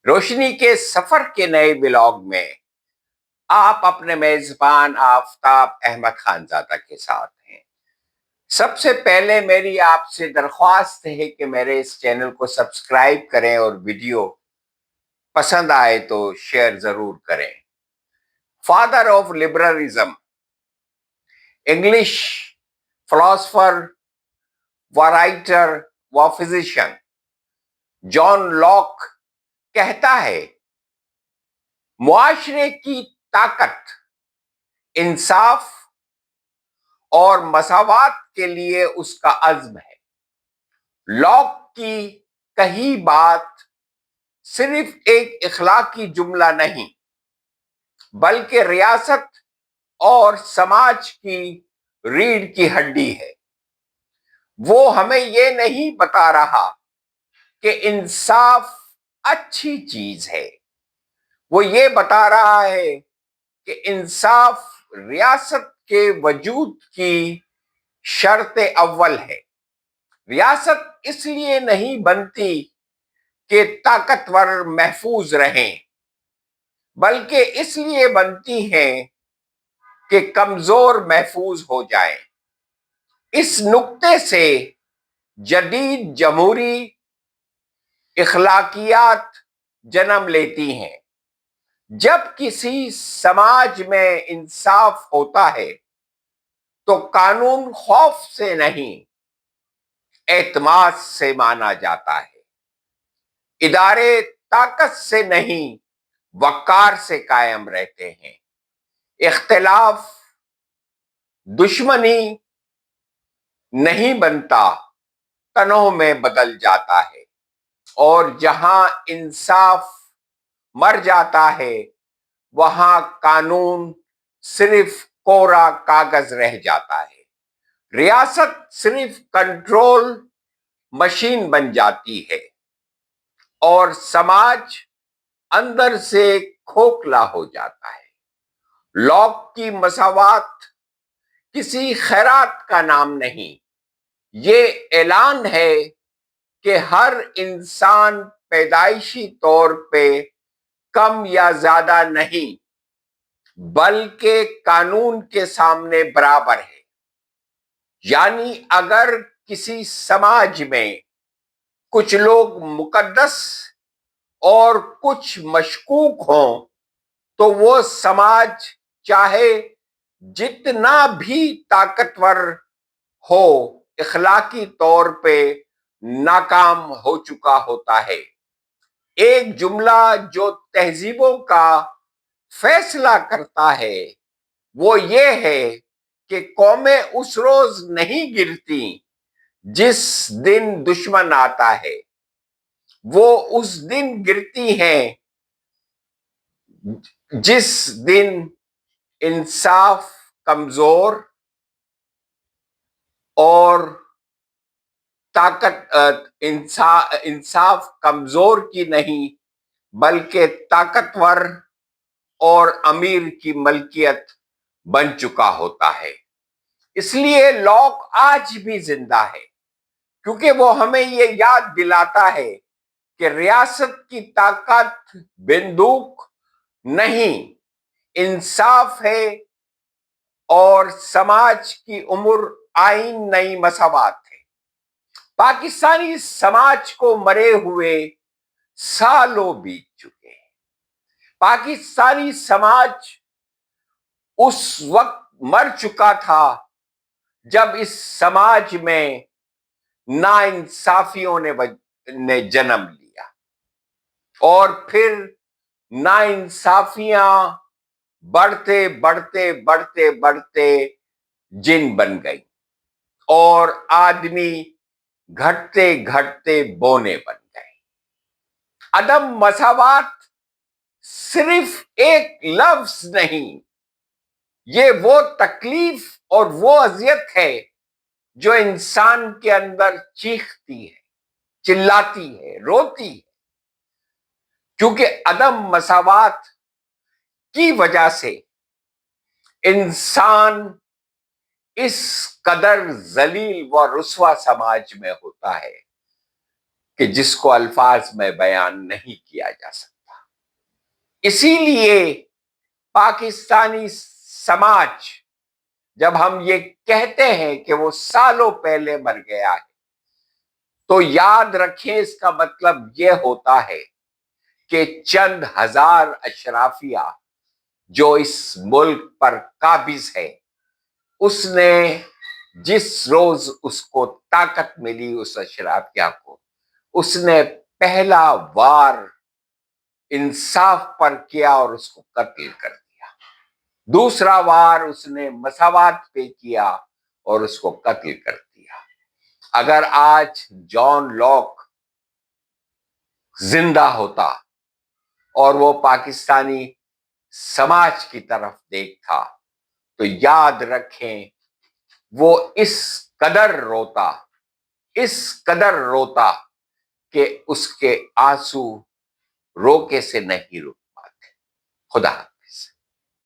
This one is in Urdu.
روشنی کے سفر کے نئے بلاگ میں آپ اپنے میزبان آفتاب احمد خانزادہ کے ساتھ ہیں۔ سب سے پہلے میری آپ سے درخواست ہے کہ میرے اس چینل کو سبسکرائب کریں اور ویڈیو پسند آئے تو شیئر ضرور کریں۔ Father of liberalism, English philosopher و رائٹر و فزیشین جان لاک کہتا ہے، معاشرے کی طاقت انصاف اور مساوات کے لیے اس کا عزم ہے۔ لاک کی کہی بات صرف ایک اخلاقی جملہ نہیں، بلکہ ریاست اور سماج کی ریڑھ کی ہڈی ہے۔ وہ ہمیں یہ نہیں بتا رہا کہ انصاف اچھی چیز ہے، وہ یہ بتا رہا ہے کہ انصاف ریاست کے وجود کی شرط اول ہے۔ ریاست اس لیے نہیں بنتی کہ طاقتور محفوظ رہیں، بلکہ اس لیے بنتی ہیں کہ کمزور محفوظ ہو جائیں۔ اس نقطے سے جدید جمہوری اخلاقیات جنم لیتی ہیں۔ جب کسی سماج میں انصاف ہوتا ہے تو قانون خوف سے نہیں، اعتماد سے مانا جاتا ہے۔ ادارے طاقت سے نہیں، وقار سے قائم رہتے ہیں۔ اختلاف دشمنی نہیں بنتا، تنوع میں بدل جاتا ہے، اور جہاں انصاف مر جاتا ہے وہاں قانون صرف کوڑا کاغذ رہ جاتا ہے۔ ریاست صرف کنٹرول مشین بن جاتی ہے اور سماج اندر سے کھوکھلا ہو جاتا ہے۔ لاک کی مساوات کسی خیرات کا نام نہیں، یہ اعلان ہے کہ ہر انسان پیدائشی طور پہ کم یا زیادہ نہیں، بلکہ قانون کے سامنے برابر ہے۔ یعنی اگر کسی سماج میں کچھ لوگ مقدس اور کچھ مشکوک ہوں تو وہ سماج چاہے جتنا بھی طاقتور ہو، اخلاقی طور پہ ناکام ہو چکا ہوتا ہے۔ ایک جملہ جو تہذیبوں کا فیصلہ کرتا ہے وہ یہ ہے کہ قومیں اس روز نہیں گرتی جس دن دشمن آتا ہے، وہ اس دن گرتی ہیں جس دن انصاف کمزور اور انصاف کمزور کی نہیں بلکہ طاقتور اور امیر کی ملکیت بن چکا ہوتا ہے۔ اس لیے لاک آج بھی زندہ ہے، کیونکہ وہ ہمیں یہ یاد دلاتا ہے کہ ریاست کی طاقت بندوق نہیں، انصاف ہے، اور سماج کی عمر آئین نئی مساوات ہے۔ پاکستانی سماج کو مرے ہوئے سالوں بیت چکے ہیں۔ پاکستانی سماج اس وقت مر چکا تھا جب اس سماج میں ناانصافیوں نے جنم لیا، اور پھر ناانصافیاں بڑھتے بڑھتے بڑھتے بڑھتے جن بن گئی، اور آدمی گھٹتے گھٹتے بونے بن گئے۔ عدم مساوات صرف ایک لفظ نہیں، یہ وہ تکلیف اور وہ اذیت ہے جو انسان کے اندر چیختی ہے، چلاتی ہے، روتی ہے، کیونکہ عدم مساوات کی وجہ سے انسان اس قدر ذلیل و رسوا سماج میں ہوتا ہے کہ جس کو الفاظ میں بیان نہیں کیا جا سکتا۔ اسی لیے پاکستانی سماج جب ہم یہ کہتے ہیں کہ وہ سالوں پہلے مر گیا ہے تو یاد رکھیں اس کا مطلب یہ ہوتا ہے کہ چند ہزار اشرافیہ جو اس ملک پر قابض ہے، اس نے جس روز اس کو طاقت ملی اس اشرافیہ کو، اس نے پہلا وار انصاف پر کیا اور اس کو قتل کر دیا، دوسرا وار اس نے مساوات پہ کیا اور اس کو قتل کر دیا۔ اگر آج جان لاک زندہ ہوتا اور وہ پاکستانی سماج کی طرف دیکھتا تو یاد رکھیں وہ اس قدر روتا کہ اس کے آنسو روکے سے نہیں رک پاتے۔ خدا